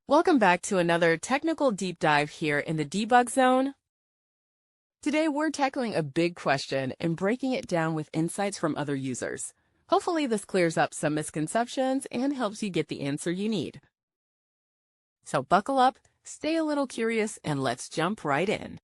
Welcome back to another technical deep dive here in the debug zone. Today we're tackling a big question and breaking it down with insights from other users. Hopefully this clears up some misconceptions and helps you get the answer you need. So buckle up, stay a little curious, and let's jump right in.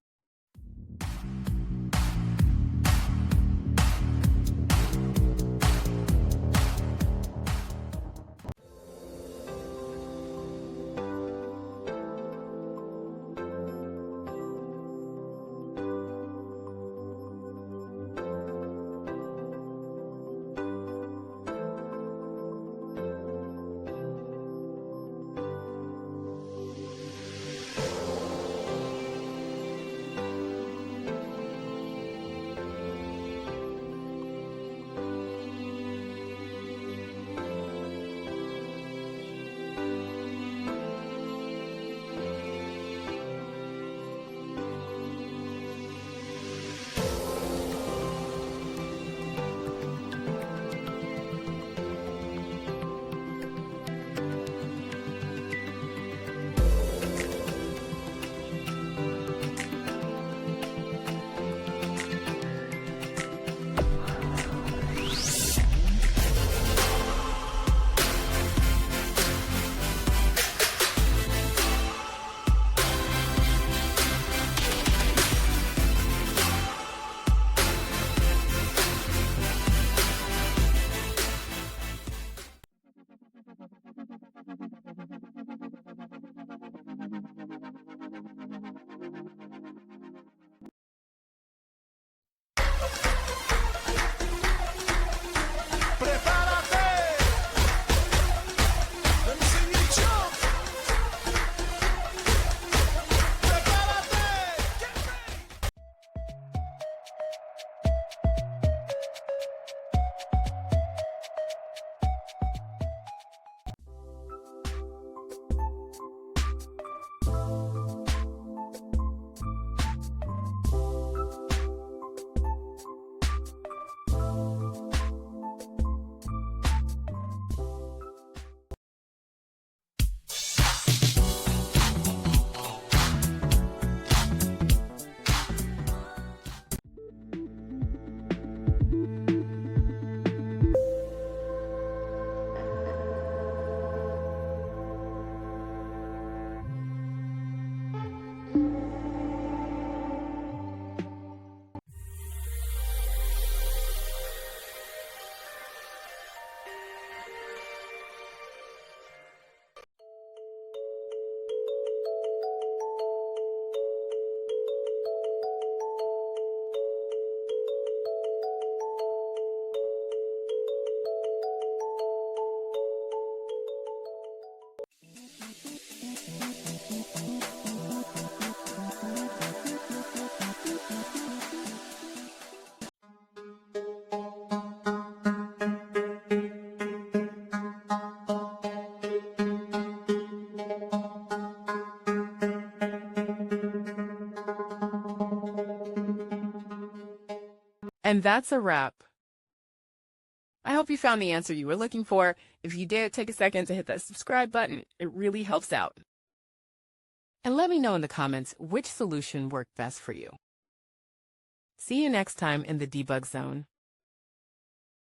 And that's a wrap. I hope you found the answer you were looking for. If you did, take a second to hit that subscribe button. It really helps out. And let me know in the comments which solution worked best for you. See you next time in the debug zone.